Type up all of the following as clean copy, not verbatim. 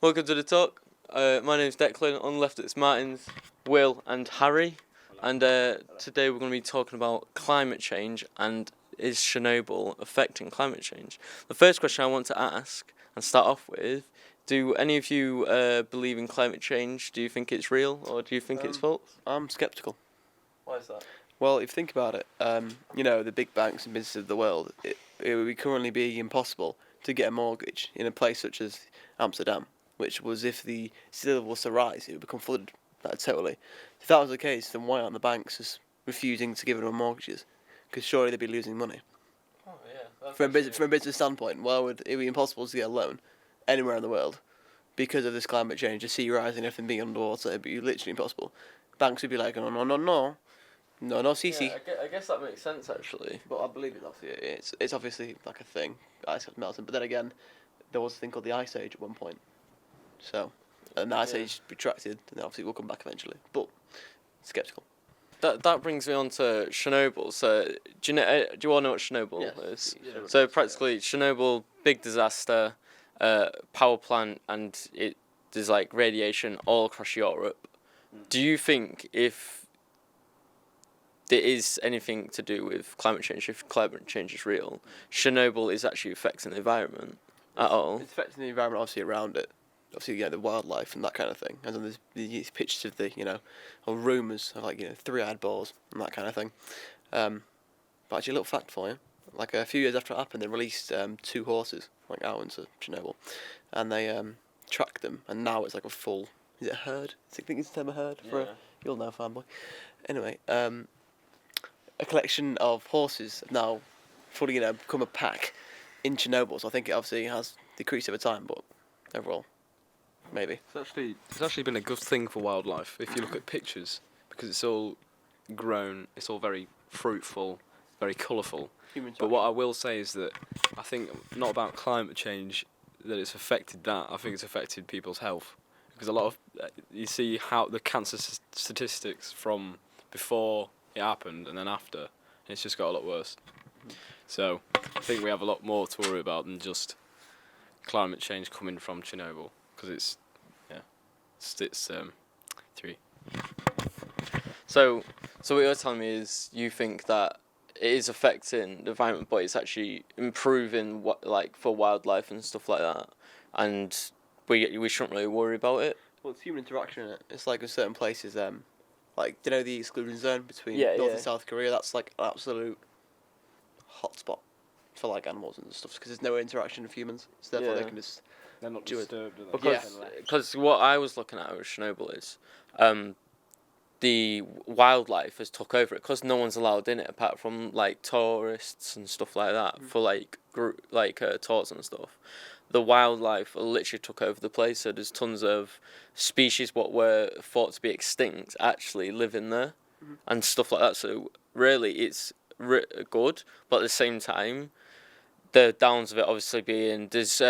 Welcome to the talk. My name's Declan. On the left it's Martins, Will and Harry. And today we're going to be talking about climate change and is Chernobyl affecting climate change? The first question I want to ask and start off with, do any of you believe in climate change? Do you think it's real or do you think it's false? I'm sceptical. Why is that? Well, if you think about it, the big banks and businesses of the world, it would currently be impossible to get a mortgage in a place such as Amsterdam, which was if the sea level was to rise, it would become flooded totally. If that was the case, then why aren't the banks just refusing to give them mortgages? Because surely they'd be losing money. Oh yeah. From a business standpoint, why would it be impossible to get a loan anywhere in the world because of this climate change, the sea rising, everything being underwater? It'd be literally impossible. Banks would be like, no, no, no, no. No, CC. Yeah, I guess that makes sense actually. But I believe it's obviously like a thing. Ice has melted. But then again, there was a thing called the Ice Age at one point. So, and the Ice Age retracted, and obviously will come back eventually. But skeptical. That brings me on to Chernobyl. So do you all know what Chernobyl is? Yeah. So practically Chernobyl, big disaster, power plant, and there's like radiation all across Europe. Do you think if there is anything to do with climate change, if climate change is real, Chernobyl is actually affecting the environment at all? It's affecting the environment obviously around it. Obviously, the wildlife and that kind of thing. And then there's these pictures of or rumours of three-eyed boars and that kind of thing. But actually, a little fact for you. Like a few years after it happened, they released 2 horses, out into Chernobyl. And they tracked them, and now it's like a full, is it a herd? I think it's the term a herd? Yeah. You'll know, fanboy. Anyway, a collection of horses have now fully, become a pack in Chernobyl. So I think it obviously has decreased over time, but overall, maybe. It's actually been a good thing for wildlife if you look at pictures, because it's all grown, it's all very fruitful, very colourful. But what I will say is that I think not about climate change that it's affected that. I think it's affected people's health, because a lot of you see how the cancer statistics from before it happened and then after, and it's just got a lot worse. So I think we have a lot more to worry about than just climate change coming from Chernobyl, because it's 3. So what you're telling me is you think that it is affecting the environment, but it's actually improving for wildlife and stuff like that, and we shouldn't really worry about it. Well, it's human interaction in it. It's like in certain places, do you know the exclusion zone between North and South Korea? That's like an absolute hotspot for animals and stuff, because there's no interaction with humans, so therefore they can just. They're not disturbed. Because what I was looking at with Chernobyl is, the wildlife has took over it because no one's allowed in it apart from tourists and stuff like that for tours and stuff. The wildlife literally took over the place, so there's tons of species what were thought to be extinct actually living there and stuff like that. So really, it's good, but at the same time, the downs of it obviously being there's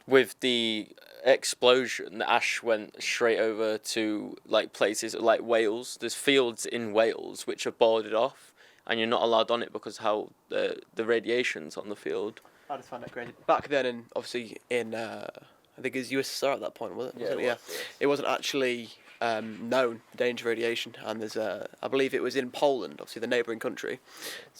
with the explosion, the ash went straight over to places like Wales. There's fields in Wales which are boarded off, and you're not allowed on it because how the radiation's on the field. I just find that crazy. Back then, I think it was USSR at that point, was it? It wasn't actually known the danger of radiation, and there's I believe it was in Poland, obviously the neighbouring country,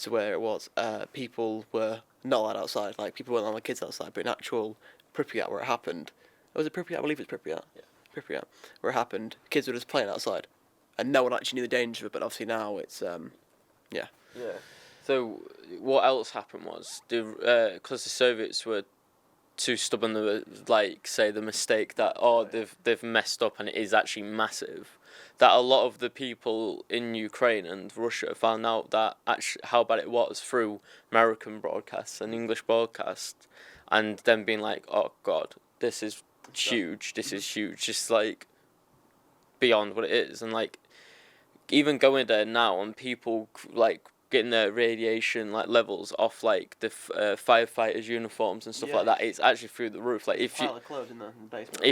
to where it was. People were not allowed outside. People weren't allowing their kids outside, but in actual Pripyat where it happened. Was it Pripyat? I believe it's Pripyat. Yeah. Pripyat, where it happened. Kids were just playing outside, and no one actually knew the danger of it. But obviously now it's Yeah. So what else happened was because the Soviets were too stubborn to say the mistake that they've messed up and it is actually massive. That a lot of the people in Ukraine and Russia found out that actually how bad it was through American broadcasts and English broadcasts, and then being like, oh God, this is huge. This is huge. Just beyond what it is, and even going there now and people getting their radiation levels off the firefighters' uniforms and stuff like that. It's actually through the roof. If you pile of clothes in the basement.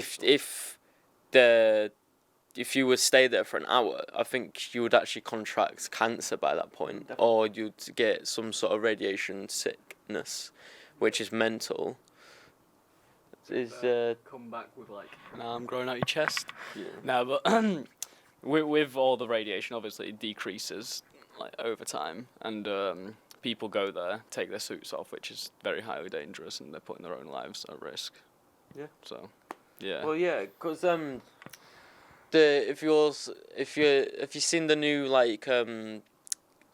If you would stay there for an hour, I think you would actually contract cancer by that point. Definitely. Or you'd get some sort of radiation sickness, which is mental. come back with like an arm growing out your chest. Yeah. No, but with all the radiation, obviously it decreases like over time, and people go there, take their suits off, which is very highly dangerous, and they're putting their own lives at risk. Yeah. So, yeah. Well, yeah, because if you've seen the new like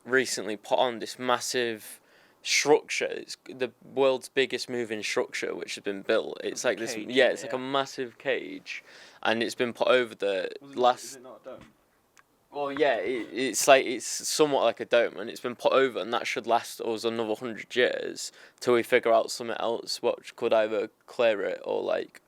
recently put on this massive structure, it's the world's biggest moving structure which has been built. It's like this, cage, it's like a massive cage, and it's been put over the last. Is it not a dome? Well, yeah, it's somewhat like a dome, and it's been put over, and that should last us another 100 years till we figure out something else, which could either clear it or like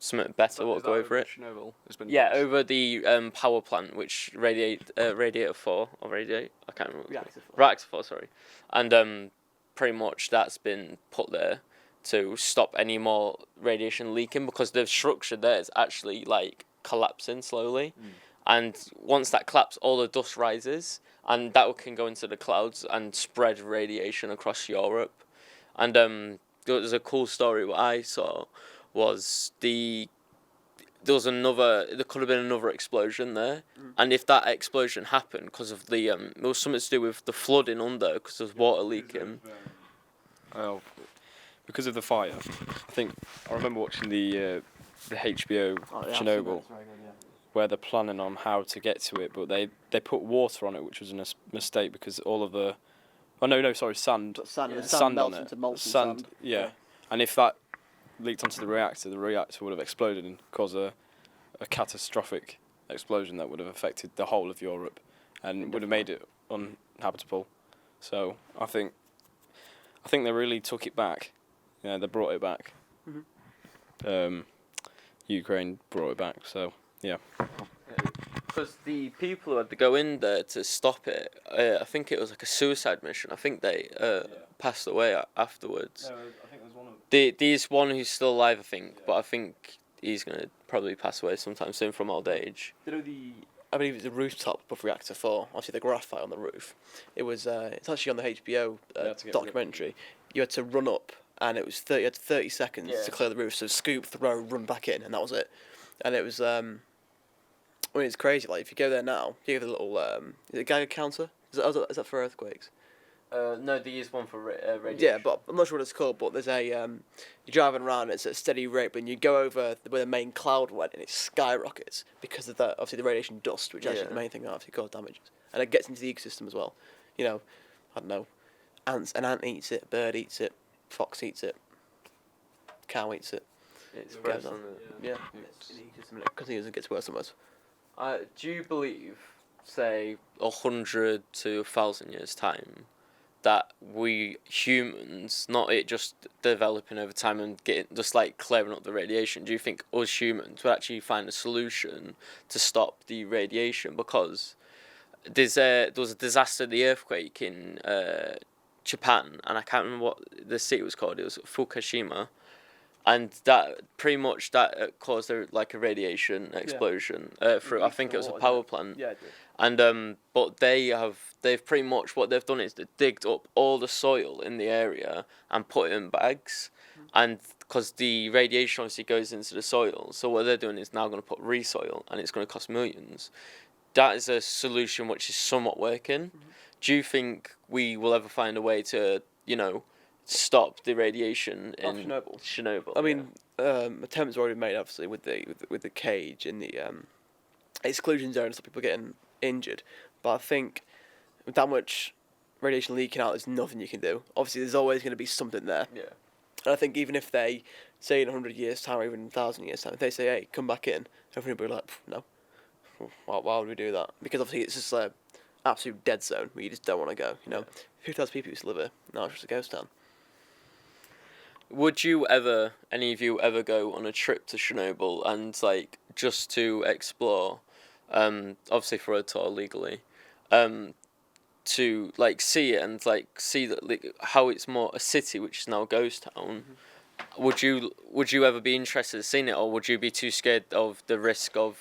something better will go over it. Chernobyl has been Over the power plant, which radiator 4 or radiate, I can't remember. Reactor 4. Reactor 4, sorry, and pretty much that's been put there to stop any more radiation leaking, because the structure there is actually like collapsing slowly. And once that collapses, all the dust rises, and that can go into the clouds and spread radiation across Europe. And there was a cool story what I saw was there could have been another explosion there, and if that explosion happened because of the it was something to do with the flooding under, because there's water leaking. Oh, because of the fire. I remember watching the HBO Chernobyl, where they're planning on how to get to it, but they put water on it, which was a mistake, because all of the sand. But sand Sand melts on it. into molten Sand. Yeah. And if that leaked onto the reactor would have exploded and caused a catastrophic explosion that would have affected the whole of Europe and would have made it uninhabitable. So I think they really took it back. Yeah, they brought it back. Ukraine brought it back. So yeah. Because the people who had to go in there to stop it, I think it was like a suicide mission. I think they passed away afterwards. No, I think there's one of There's one who's still alive, I think, but I think he's gonna probably pass away sometime soon from old age. You know I believe it's the rooftop of Reactor 4. Obviously, the graphite on the roof. It was. It's actually on the HBO documentary. You had to run up, and it was 30 seconds to clear the roof. So scoop, throw, run back in, and that was it. And it was. It's crazy. Like if you go there now, you have a little. Is it a Geiger counter? Is that for earthquakes? No, there is one for radiation. Yeah, but I'm not sure what it's called. But there's a you're driving around. It's at a steady rate, but you go over where the main cloud went, and it skyrockets because of that. Obviously, the radiation dust, which actually the main thing that obviously causes damages, and it gets into the ecosystem as well. You know, I don't know, an ant eats it, a bird eats it, fox eats it, cow eats it. It spreads on the Because it gets worse and worse. Do you believe, say, 100 to 1,000 years' time, that we humans, not it just developing over time and getting just like clearing up the radiation, do you think us humans would actually find a solution to stop the radiation? Because there was a disaster, the earthquake in Japan, and I can't remember what the city was called. It was Fukushima. And that pretty much caused a radiation explosion through. I think it was a power plant. Yeah, it did. And but they've pretty much what they've done is they digged up all the soil in the area and put it in bags, and because the radiation obviously goes into the soil, so what they're doing is now going to put resoil, and it's going to cost millions. That is a solution which is somewhat working. Do you think we will ever find a way to stop the radiation in Chernobyl? I mean, attempts are already made, obviously, with the cage in the exclusion zone, so people getting injured. But I think with that much radiation leaking out, there's nothing you can do. Obviously, there's always going to be something there. Yeah. And I think even if they say in 100 years' time or even 1,000 years' time, if they say, hey, come back in, everybody will be like, no. Why would we do that? Because obviously it's just an absolute dead zone where you just don't want to go. 50,000 people used to live here. Now it's just a ghost town. Would any of you ever go on a trip to Chernobyl and just to explore, obviously for a tour legally, to see it and see that how it's more a city which is now a ghost town? Mm-hmm. Would you ever be interested in seeing it, or would you be too scared of the risk of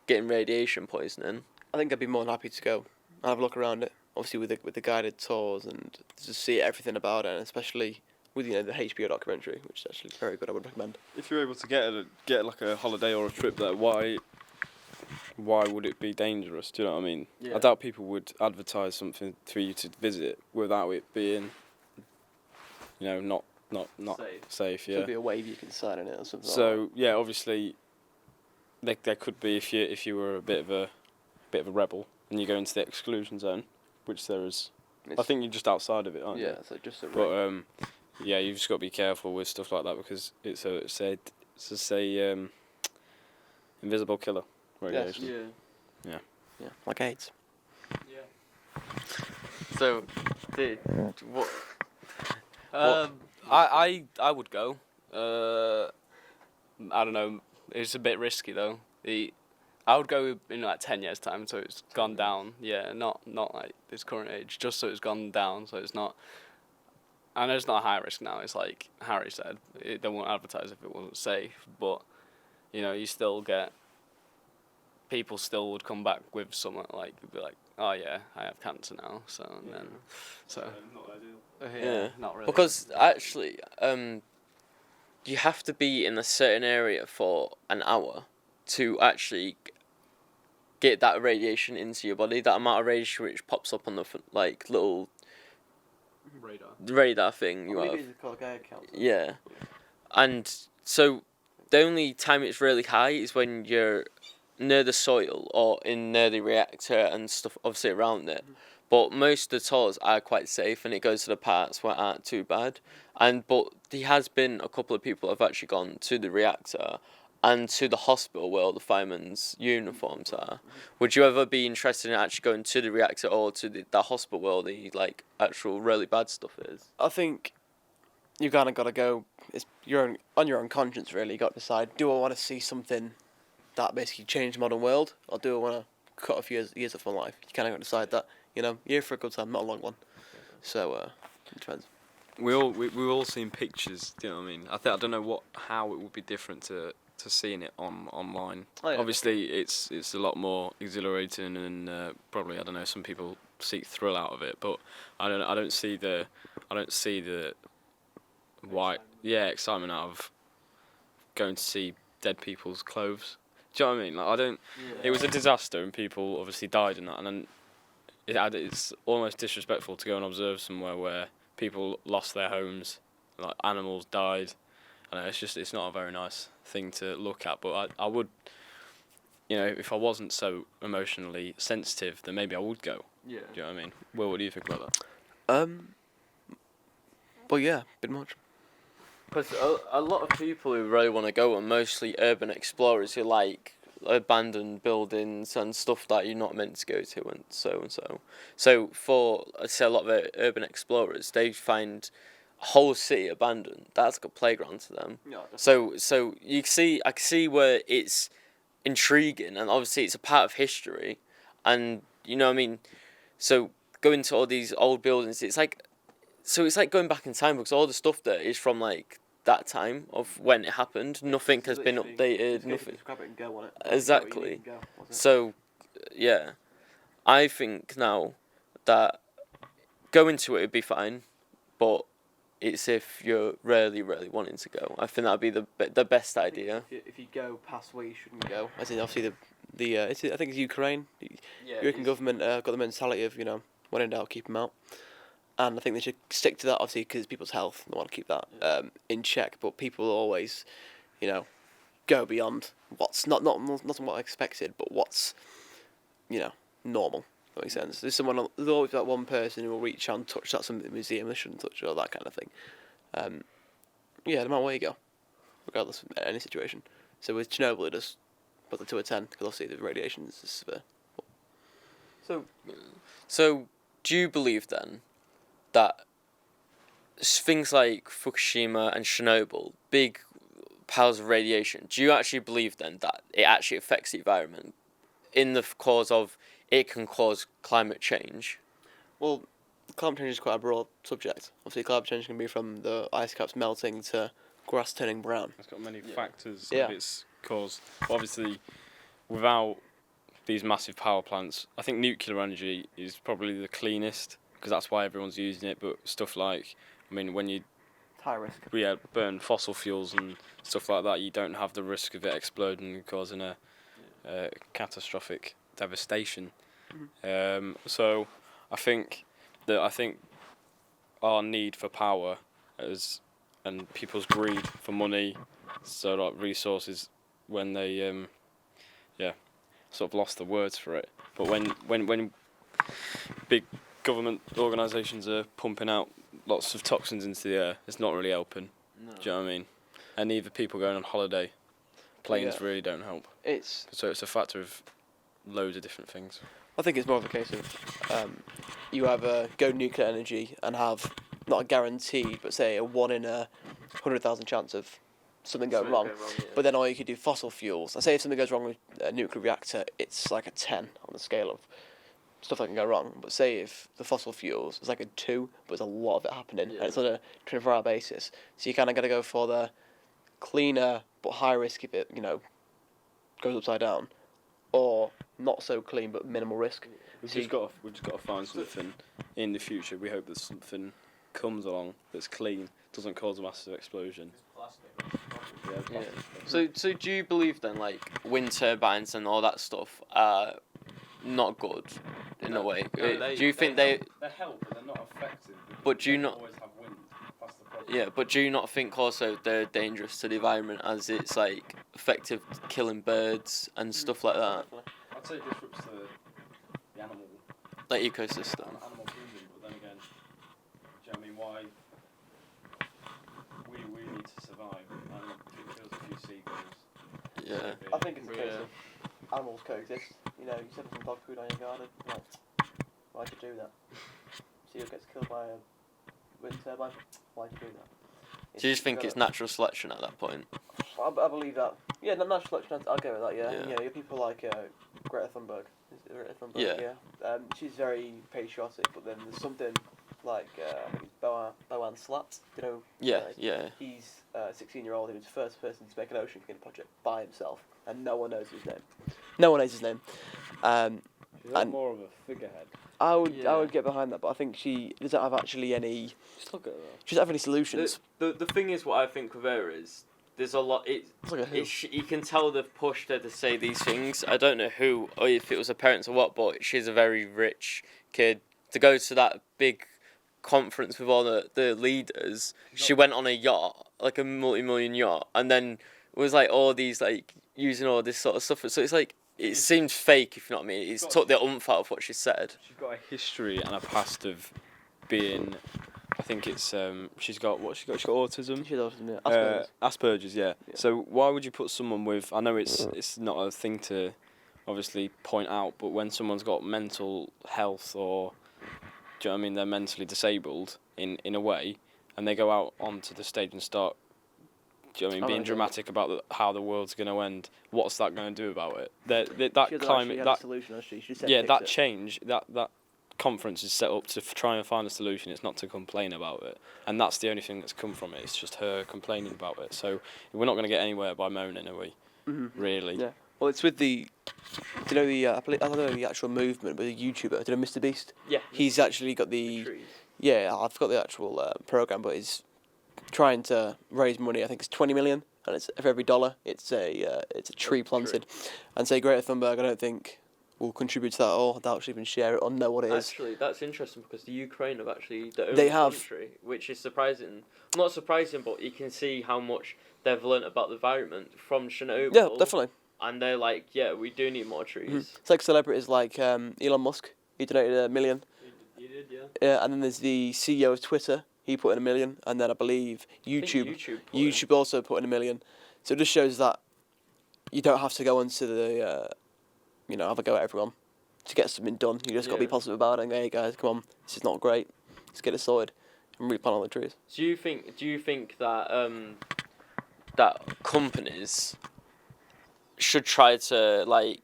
getting radiation poisoning? I think I'd be more than happy to go and have a look around it. Obviously with the guided tours and just see everything about it, and especially with the HBO documentary, which is actually very good. I would recommend. If you're able to get like a holiday or a trip there, why would it be dangerous? Do you know what I mean? Yeah. I doubt people would advertise something for you to visit without it being, not safe. Yeah. Could be a wave you can sign in it or something. So yeah, obviously, there could be if you were a bit of a rebel and you go into the exclusion zone, which there is. I think you're just outside of it, aren't you? Yeah, so just a. But yeah, you've just got to be careful with stuff like that because it's a invisible killer radiation. Yeah, like AIDS. Yeah. So, what? I would go. I don't know. It's a bit risky though. I would go in like 10 years' time, so it's gone down. Yeah, not like this current age, just so it's gone down, so it's not. I know it's not a high risk now. It's like Harry said, they won't advertise if it wasn't safe. But you still get. People still would come back with something like, be like, oh yeah, I have cancer now. So and then, not ideal. Yeah, not really. Because actually, you have to be in a certain area for an hour to actually get that radiation into your body. That amount of radiation which pops up on the little radar thing you have. Yeah, and so the only time it's really high is when you're near the soil or near the reactor and stuff obviously around it. But most of the tours are quite safe and it goes to the parts where aren't too bad. But there has been a couple of people who have actually gone to the reactor and to the hospital where all the firemen's uniforms are. Would you ever be interested in actually going to the reactor or to the hospital where all the actual really bad stuff is? I think you kind of got to go. You're on your own conscience, really. You got to decide: do I want to see something that basically changed the modern world, or do I want to cut a few years off my life? You kind of got to decide that. You're here for a good time, not a long one. So it depends. We've all seen pictures. Do you know what I mean? I don't know how it would be different to seeing it online. Oh, yeah. Obviously, it's a lot more exhilarating and probably some people seek thrill out of it, but I don't see the excitement out of going to see dead people's clothes. Do you know what I mean? I don't. Yeah. It was a disaster and people obviously died in that, and then it's almost disrespectful to go and observe somewhere where people lost their homes, like animals died. I know it's not a very nice thing to look at. But I would, if I wasn't so emotionally sensitive, then maybe I would go. Yeah. Do you know what I mean? Will, what do you think about that? But yeah, pretty much. Because a lot of people who really want to go are mostly urban explorers who like abandoned buildings and stuff that you're not meant to go to and so and so. So for, I'd say, a lot of urban explorers, they find a whole city abandoned. That's like a playground to them. Yeah, so I can see where it's intriguing, and obviously it's a part of history, and you know what I mean. So going to all these old buildings, it's like going back in time because all the stuff there is from that time of when it happened. Nothing has been updated. Nothing. Grab it and go on it. Exactly. So, yeah, I think now that going to it would be fine, but it's if you're really, really wanting to go. I think that'd be the best idea. If you go past where you shouldn't go, as in obviously I think it's Ukraine. Yeah, American government got the mentality of when in doubt, keep them out. And I think they should stick to that, obviously, because it's people's health. They want to keep that in check. But people always, go beyond what's not what I expected, but what's, normal. That makes sense. There's always that one person who will reach out and touch that something in the museum they shouldn't touch, or that kind of thing. No matter where you go, regardless of any situation. So with Chernobyl, it just put the 2 or 10 because obviously the radiation is severe. So do you believe then that things like Fukushima and Chernobyl, big piles of radiation, do you actually believe then that it actually affects the environment in the cause of it can cause climate change? Well, climate change is quite a broad subject. Obviously, climate change can be from the ice caps melting to grass turning brown. It's got many factors Yeah. of its cause. Obviously, without these massive power plants, I think nuclear energy is probably the cleanest because that's why everyone's using it. But stuff like, when you high risk. burn fossil fuels and stuff like that, you don't have the risk of it exploding and causing a catastrophic devastation. So I think our need for power and people's greed for money, so like resources, when they sort of lost the words for it. But when big government organisations are pumping out lots of toxins into the air, it's not really helping. No. Do you know what I mean? And either people going on holiday, planes really don't help. So it's a factor of loads of different things. I think it's more of a case of you either go nuclear energy and have not a guaranteed, but say a 1 in 100,000 chance of something going wrong. But then or you could do fossil fuels. I say if something goes wrong with a nuclear reactor, it's like a 10 on the scale of stuff that can go wrong. But say if the fossil fuels, it's like a 2, but there's a lot of it happening, and it's on a 24-hour basis. So you kind of got to go for the cleaner but high risk if it, goes upside down, or not so clean but minimal risk. We've just got to find something in the future. We hope that something comes along that's clean, doesn't cause a massive explosion. So do you believe then, like, wind turbines and all that stuff are not good in a way? No, do you think they help, but they're not effective? But do you not? Always have wind. That's the problem. Yeah, but do you not think also they're dangerous to the environment, as it's like effective killing birds and stuff like that? I'd say it disrupts the animal. Like ecosystem. Animal kingdom, but then again, do you know what I mean? Why? We need to survive, and it kills a few seagulls. Yeah. I think it's a case of animals coexist. You set some dog food on your garden. Like, why'd you do that? Seal gets killed by a wind turbine. Why'd you do that? Do you just think it's natural selection at that point? I believe that. Yeah, natural selection. I'll go with that. Yeah. You have people like Greta Thunberg. Greta Thunberg. Yeah. She's very patriotic, but then there's something like I think it's Boan Slat. Yeah. He's a 16-year-old who was the first person to make an ocean cleaning project by himself, and no one knows his name. She's more of a figurehead. I would get behind that, but I think she doesn't have actually any. Just look at her. She doesn't have any solutions. The thing is, what I think with her is there's a lot. You can tell they've pushed her to say these things. I don't know who or if it was her parents or what, but she's a very rich kid. To go to that big conference with all the leaders, she went on a yacht, like a multi-million yacht, and then it was like all these like using all this sort of stuff. So it's like it seemed fake, if you know what I mean. It's took the oomph out of what she said. She's got a history and a past of being. I think it's she's got autism. She has autism, yeah. Asperger's, yeah. So why would you put someone with? I know it's not a thing to obviously point out, but when someone's got mental health or do you know what I mean, they're mentally disabled in a way, and they go out onto the stage and start, do you know what I mean, being dramatic about how the world's going to end. What's that going to do about it? That climate, that solution, that change, that conference is set up to try and find a solution. It's not to complain about it, and that's the only thing that's come from it. It's just her complaining about it. So we're not going to get anywhere by moaning, are we? Mm-hmm. Really? Yeah. Well, it's with the. Do you know the? I don't know the actual movement, but the YouTuber. Do you know Mr. Beast? Yeah. He's actually got the. Yeah, I've got the actual program, but he's trying to raise money. I think it's 20 million, and it's for every dollar, it's a tree planted. And say Greta Thunberg, I don't think will contribute to that at all. They'll actually even share it or know what it is. Actually, that's interesting because the Ukraine have actually the only country, which is surprising. Not surprising, but you can see how much they've learnt about the environment from Chernobyl. Yeah, definitely. And they're like, yeah, we do need more trees. Mm-hmm. It's like celebrities like Elon Musk. He donated $1 million. He did, yeah. Yeah, and then there's the CEO of Twitter. He put in $1 million, and then I believe YouTube also put in $1 million. So it just shows that you don't have to go into the, have a go at everyone to get something done. You just got to be positive about it and go, hey guys, come on, this is not great. Let's get it sorted and replant all the trees. Do you think that that companies should try to like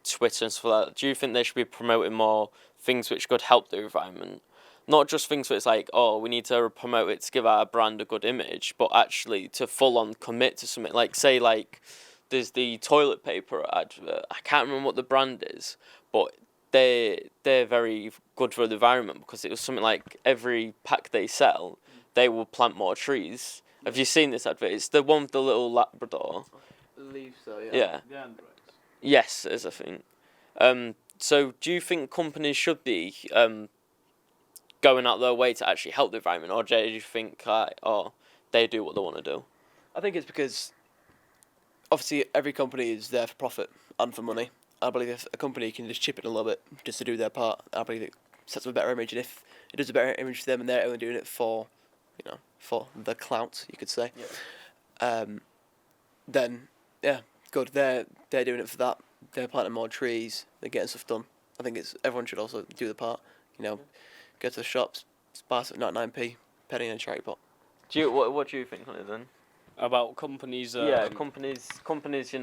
Twitter and stuff like that? Do you think they should be promoting more things which could help the environment? Not just things where it's like, oh, we need to promote it to give our brand a good image, but actually to full on commit to something. Like, say, like, there's the toilet paper advert. I can't remember what the brand is, but they're very good for the environment because it was something like every pack they sell, they will plant more trees. Have you seen this advert? It's the one with the little Labrador. I believe so. Yeah. Yes, is a thing. So do you think companies should be going out their way to actually help the environment, or do you think they do what they want to do? I think it's because obviously every company is there for profit and for money. I believe if a company can just chip in a little bit just to do their part, I believe it sets up a better image. And if it does a better image for them and they're only doing it for, for the clout, you could say, then yeah, good. They're doing it for that. They're planting more trees. They're getting stuff done. I think everyone should also do the part. Go to the shops, buy something at 9p, penny in a charity pot. What do you think on it then? About companies? Companies.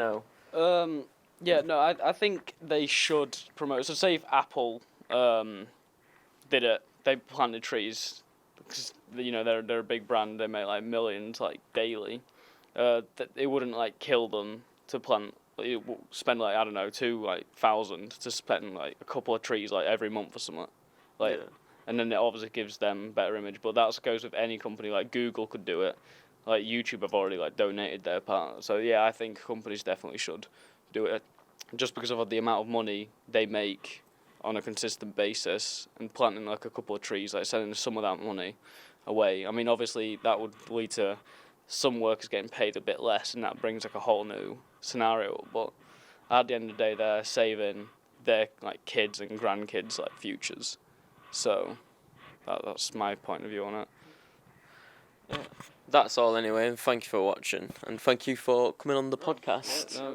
Yeah, no, I think they should promote. So say if Apple did it, they planted trees because they're a big brand. They make like millions like daily. That it wouldn't like kill them to plant. It spend like I don't know 2,000 to spend like a couple of trees like every month or something. And then it obviously gives them better image. But that goes with any company. Like Google could do it. Like YouTube have already like donated their part. So yeah, I think companies definitely should do it, just because of the amount of money they make on a consistent basis, and planting like a couple of trees, like sending some of that money away. I mean, obviously that would lead to some workers getting paid a bit less, and that brings like a whole new scenario. But at the end of the day, they're saving their like kids and grandkids like futures. So that's my point of view on it. Yeah. That's all anyway, and thank you for watching, and thank you for coming on the podcast. No,